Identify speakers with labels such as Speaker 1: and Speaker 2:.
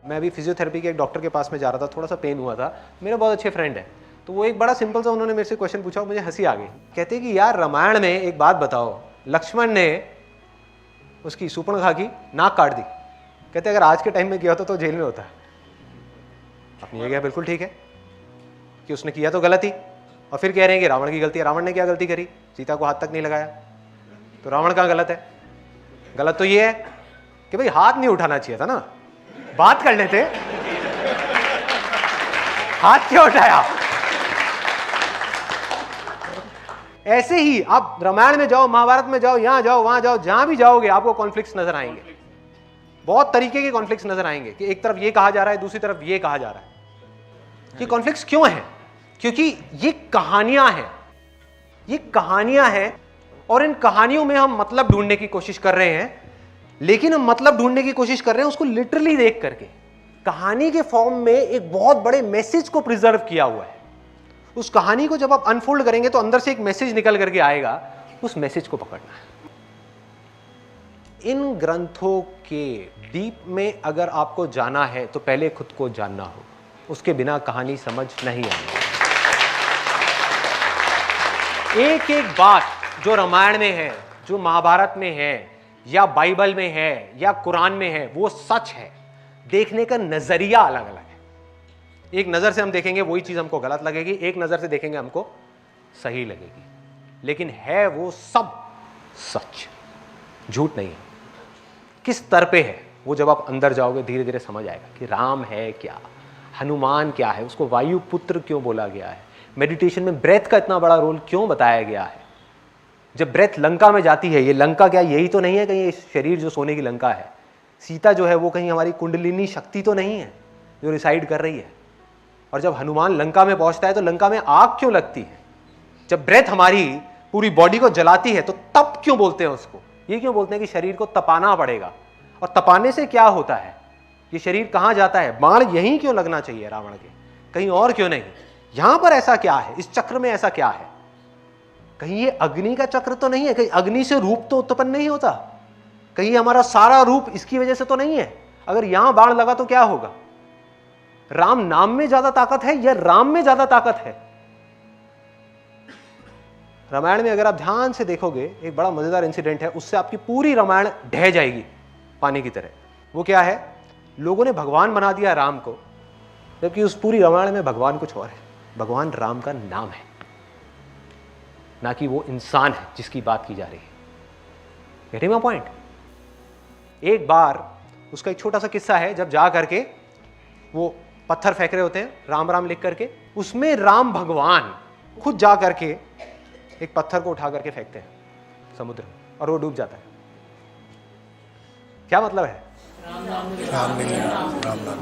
Speaker 1: मैं अभी फिजियोथेरेपी के एक डॉक्टर के पास में जा रहा था, थोड़ा सा पेन हुआ था, मेरे बहुत अच्छे फ्रेंड है, तो वो एक बड़ा सिंपल सा उन्होंने मेरे से क्वेश्चन पूछा, मुझे हंसी आ गई। कहते कि यार रामायण में एक बात बताओ, लक्ष्मण ने उसकी सूर्पणखा की नाक काट दी। कहते अगर आज के टाइम में किया होता तो जेल में होता। अपनी जगह बिल्कुल ठीक है कि उसने किया तो गलत ही, और फिर कह रहे हैं कि रावण की गलती है। रावण ने क्या गलती करी? सीता को हाथ तक नहीं लगाया, तो रावण कहाँ गलत है? गलत तो ये है कि भाई हाथ नहीं उठाना चाहिए था ना, बात कर लेते, हाथ क्यों उठाया? ऐसे ही आप रामायण में जाओ, महाभारत में जाओ, यहां जाओ, वहां जाओ, जहां भी जाओगे आपको कॉन्फ्लिक्ट्स नजर आएंगे। बहुत तरीके के कॉन्फ्लिक्ट्स नजर आएंगे कि एक तरफ ये कहा जा रहा है, दूसरी तरफ ये कहा जा रहा है। ये कॉन्फ्लिक्ट्स क्यों हैं? क्योंकि ये कहानियां हैं, ये कहानियां हैं, और इन कहानियों में हम मतलब ढूंढने की कोशिश कर रहे हैं, लेकिन हम मतलब ढूंढने की कोशिश कर रहे हैं उसको लिटरली देख करके। कहानी के फॉर्म में एक बहुत बड़े मैसेज को प्रिजर्व किया हुआ है। उस कहानी को जब आप अनफोल्ड करेंगे तो अंदर से एक मैसेज निकल करके आएगा, उस मैसेज को पकड़ना है। इन ग्रंथों के डीप में अगर आपको जाना है तो पहले खुद को जानना हो, उसके बिना कहानी समझ नहीं आएगी। एक एक बात जो रामायण में है, जो महाभारत में है, या बाइबल में है, या कुरान में है, वो सच है। देखने का नजरिया अलग अलग है। एक नजर से हम देखेंगे वही चीज हमको गलत लगेगी, एक नजर से देखेंगे हमको सही लगेगी, लेकिन है वो सब सच, झूठ नहीं है। किस स्तर पे है वो जब आप अंदर जाओगे धीरे धीरे समझ आएगा कि राम है क्या, हनुमान क्या है, उसको वायुपुत्र क्यों बोला गया है, मेडिटेशन में ब्रेथ का इतना बड़ा रोल क्यों बताया गया है। जब ब्रेथ लंका में जाती है, ये लंका क्या यही तो नहीं है कहीं, इस शरीर जो सोने की लंका है, सीता जो है वो कहीं हमारी कुंडलिनी शक्ति तो नहीं है जो रिसाइड कर रही है। और जब हनुमान लंका में पहुंचता है तो लंका में आग क्यों लगती है? जब ब्रेथ हमारी पूरी बॉडी को जलाती है तो तप क्यों बोलते हैं उसको? ये क्यों बोलते हैं कि शरीर को तपाना पड़ेगा, और तपाने से क्या होता है, ये शरीर कहां जाता है? बाण यहीं क्यों लगना चाहिए रावण के, कहीं और क्यों नहीं? यहां पर ऐसा क्या है, इस चक्र में ऐसा क्या है? कहीं ये अग्नि का चक्र तो नहीं है? कहीं अग्नि से रूप तो उत्पन्न नहीं होता? कहीं हमारा सारा रूप इसकी वजह से तो नहीं है? अगर यहां बाण लगा तो क्या होगा? राम नाम में ज्यादा ताकत है या राम में ज्यादा ताकत है? रामायण में अगर आप ध्यान से देखोगे एक बड़ा मजेदार इंसिडेंट है, उससे आपकी पूरी रामायण ढह जाएगी पानी की तरह। वो क्या है? लोगों ने भगवान बना दिया राम को, जबकि उस पूरी रामायण में भगवान कुछ और है। भगवान राम का नाम है, ना कि वो इंसान है जिसकी बात की जा रही है। Getting my point? एक बार उसका एक छोटा सा किस्सा है, जब जा करके वो पत्थर फेंक रहे होते हैं राम राम लिख करके, उसमें राम भगवान खुद जा करके एक पत्थर को उठा करके फेंकते हैं समुद्र में, और वो डूब जाता है। क्या मतलब है?
Speaker 2: राम नाम